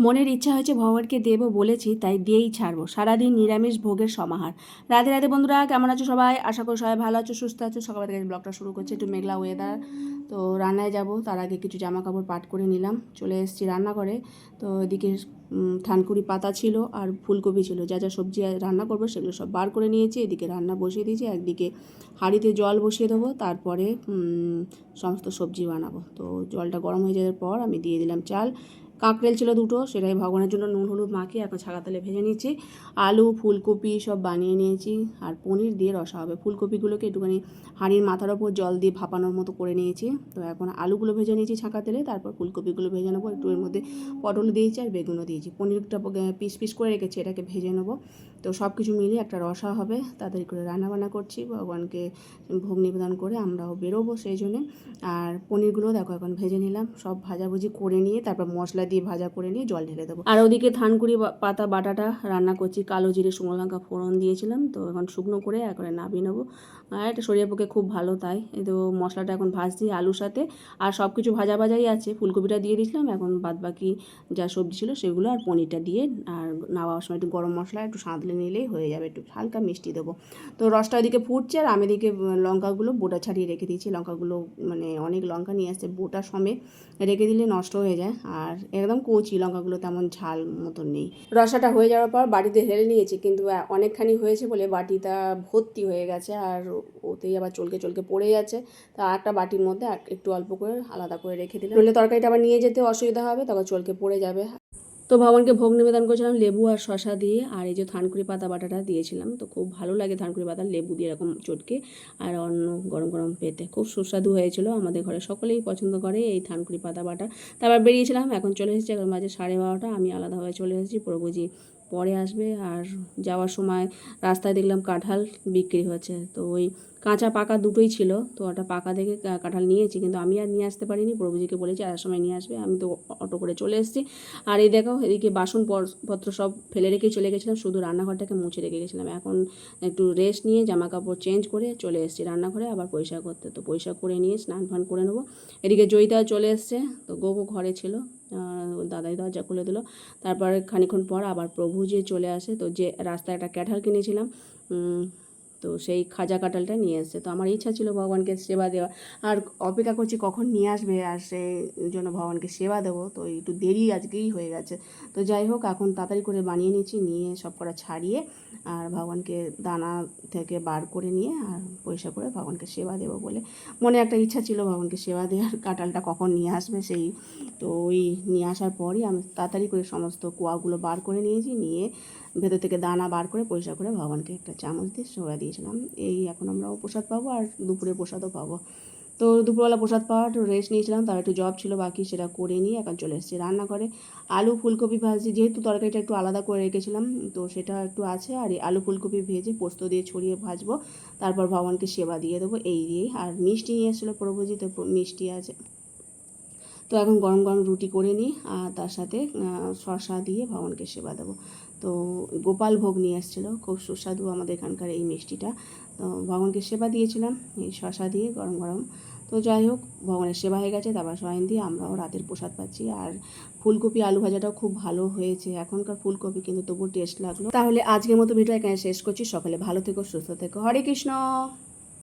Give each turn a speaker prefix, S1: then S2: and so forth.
S1: মনের ইচ্ছা হয়েছে ভগবানকে দেবো বলেছি, তাই দিয়েই ছাড়বো। সারাদিন নিরামিষ ভোগের সমাহার। রাধে রাধে বন্ধুরা, কেমন আছো সবাই? আশা করি সবাই ভালো আছো, সুস্থ আছো। সকাল থেকে ব্লগটা শুরু করছে, একটু মেঘলা ওয়েদার। তো রান্নায় যাব, তার আগে কিছু জামা কাপড় পাট করে নিলাম, চলে এসেছি রান্নাঘরে। তো এদিকে থানকুড়ি পাতা ছিল আর ফুলকপি ছিল, যা যা সবজি রান্না করবো সেগুলো সব বার করে নিয়েছি। এদিকে রান্না বসিয়ে দিয়েছি, একদিকে হাঁড়িতে জল বসিয়ে দেবো, তারপরে সমস্ত সবজি বানাবো। তো জলটা গরম হয়ে যাওয়ার পর আমি দিয়ে দিলাম চাল। কাঁকরেল ছিল দুটো, সেটাই ভগবানের জন্য নুন হলুদ মাখিয়ে এখন ছাকা তেলে ভেজে নিচ্ছি। আলু ফুলকপি সব বানিয়ে নিয়েছি, আর পনির দিয়ে রসা হবে। ফুলকপিগুলোকে একটুখানি হাঁড়ির মাথার ওপর জল দিয়ে ভাপানোর মতো করে নিয়েছি। তো এখন আলুগুলো ভেজে নিয়েছি ছাকা তেলে, তারপর ফুলকপিগুলো ভেজে নেবো। একটু এর মধ্যে পটল দিয়েছি আর বেগুনও দিয়েছি। পনিরটা পিস পিস করে রেখেছি, এটাকে ভেজে নেবো। তো সব কিছু মিলিয়ে একটা রসা হবে। তাড়াতাড়ি করে রান্নাবান্না করছি, ভগবানকে ভোগ নিবেদন করে আমরাও বেরোবো সেই জন্যে। আর পনিরগুলো দেখো এখন ভেজে নিলাম, সব ভাজাভুজি করে নিয়ে তারপর মশলা দিয়ে ভাজা করে নিয়ে জল ঢেলে দেবো। আর ওদিকে থানকুড়ি পাতা বাটাটা রান্না করছি, কালো জিরে শুকনো লঙ্কা ফোড়ন দিয়েছিলাম, তো এখন শুকনো করে একবারে নামিয়ে নেবো। আর এটা শরীরের পক্ষে খুব ভালো, তাই তো মশলাটা এখন ভাজছি আলুর সাথে। আর সব কিছু ভাজা ভাজাই আছে, ফুলকপিটা দিয়ে দিয়েছিলাম, এখন বাদ বাকি যা সবজি ছিল সেগুলো আর পনিরটা দিয়ে, আর নামাবার সময় একটু গরম মশলা একটু সাঁতলে নিলেই হয়ে যাবে। একটু হালকা মিষ্টি দেবো। তো রসটা এদিকে ফুটছে, আর আমি এদিকে লঙ্কাগুলো বোটা ছাড়িয়ে রেখে দিয়েছি। লঙ্কাগুলো মানে অনেক লঙ্কা নিয়ে আসছে, বোটা সমেত রেখে দিলে নষ্ট হয়ে যায়। আর একদম কচি লঙ্কাগুলো, তেমন ঝাল মতন নেই। রসাটা হয়ে যাওয়ার পর বাটিতে ঢেলে নিয়েছি, কিন্তু অনেকখানি হয়েছে বলে বাটিটা ভর্তি হয়ে গেছে, আর ওতেই আবার চলকে চলকে পড়ে যাচ্ছে। তা একটা বাটির মধ্যে একটু অল্প করে আলাদা করে রেখে দিলাম, নইলে তরকারিটা আবার নিয়ে যেতে অসুবিধা হবে, তারপর চলকে পড়ে যাবে। তো ভগবানকে ভোগ নিবেদন করেছিলাম লেবু আর শশা দিয়ে, আর এই যে থানকুড়ি পাতা বাটাটা দিয়েছিলাম। তো খুব ভালো লাগে থানকুড়ি পাতা লেবু দিয়ে এরকম চটকে আর অন্য গরম গরম পেতে, খুব সুস্বাদু হয়েছিল। আমাদের ঘরে সকলেই পছন্দ করে এই থানকুড়ি পাতা বাটা। তারপর বেরিয়েছিলাম, এখন চলে এসেছি, এখন বাজে 12:30। আমি আলাদাভাবে চলে এসেছি, প্রভুজি পরে আসবে। আর যাওয়ার সময় রাস্তায় দেখলাম কাঁঠাল বিক্রি হচ্ছে, তো ওই কাঁচা পাকা দুটোই ছিল। তো ওটা পাকা দেখে কাঁঠাল নিয়েছি, কিন্তু আমি আর নিয়ে আসতে পারিনি, প্রভুজিকে বলেছি আর সময় নিয়ে আসবে। আমি তো অটো করে চলে এসেছি। আর এই দেখো এদিকে বাসন পত্র সব ফেলে রেখে চলে গেছিলাম, শুধু রান্নাঘরটাকে মুছে রেখে গেছিলাম। এখন একটু রেস্ট নিয়ে জামা কাপড় চেঞ্জ করে চলে এসেছি রান্নাঘরে আবার পরিষ্কার করতে। তো পরিষ্কার করে নিয়ে স্নান ফান করে নেবো। এদিকে জয়িতা চলে এসছে, তো গোগো ঘরে ছিল, দাদাই দরজা খুলে দিল। তারপরে খানিক্ষণ পর আবার প্রভু যে চলে আসে, তো যে রাস্তায় একটা ক্যাঠাল কিনেছিলাম, তো সেই খাজা কাঁঠালটা নিয়ে এসছে। তো আমার ইচ্ছা ছিল ভগবানকে সেবা দেওয়া, আর অপেক্ষা করছি কখন নিয়ে আসবে, আর সেই জন্য ভগবানকে সেবা দেবো। তো একটু দেরি আজকেই হয়ে গেছে। তো যাই হোক, এখন তাড়াতাড়ি করে বানিয়ে নিচ্ছি, নিয়ে সব কটা ছাড়িয়ে আর ভগবানকে দানা থেকে বার করে নিয়ে আর পয়সা করে ভগবানকে সেবা দেবো বলে মনে একটা ইচ্ছা ছিল, ভগবানকে সেবা দেওয়ার। কাঁঠালটা কখন নিয়ে আসবে সেই, তো ওই নিয়ে আসার পরই আমি তাড়াতাড়ি করে সমস্ত কোয়াগুলো বার করে নিয়েছি, নিয়ে ভেতর থেকে দানা বার করে পরিষ্কার করে ভগবানকে একটা চামচ দিয়ে সেবা দিয়েছিলাম। এই এখন আমরাও প্রসাদ পাবো, আর দুপুরে প্রসাদও পাবো। তো দুপুরবেলা প্রসাদ পাওয়া একটু রেস্ট নিয়েছিলাম, তার একটু জব ছিল বাকি, সেটা করে নিয়ে এখন চলে এসেছি রান্নাঘরে। আলু ফুলকপি ভাজি, যেহেতু তরকারিটা একটু আলাদা করে রেখেছিলাম, তো সেটা একটু আছে। আর এই আলু ফুলকপি ভেজে পোস্ত দিয়ে ছড়িয়ে ভাজবো, তারপর ভগবানকে সেবা দিয়ে দেবো এই দিয়েই। আর মিষ্টি নিয়ে এসেছিলো প্রভুজি, তো মিষ্টি আছে। তো এখন গরম গরম রুটি করে নিই, আর তার সাথে শসা দিয়ে ভগবানকে সেবা দেবো। তো গোপাল ভোগ নিয়ে এসেছিলো, খুব সুস্বাদু আমাদের এখানকার এই মিষ্টিটা। তো ভগবানকে সেবা দিয়েছিলাম এই শসা দিয়ে গরম গরম। তো যাই হোক, ভগবানের সেবা হয়ে গেছে, তারপর সবাই দিয়ে আমরাও রাতের প্রসাদ পাচ্ছি। আর ফুলকপি আলু ভাজাটাও খুব ভালো হয়েছে, এখনকার ফুলকপি কিন্তু তবু টেস্ট লাগলো। তাহলে আজকের মতো ভিডিও এখানে শেষ করছি। সকালে ভালো থেকো, সুস্থ থেকো, হরে কৃষ্ণ।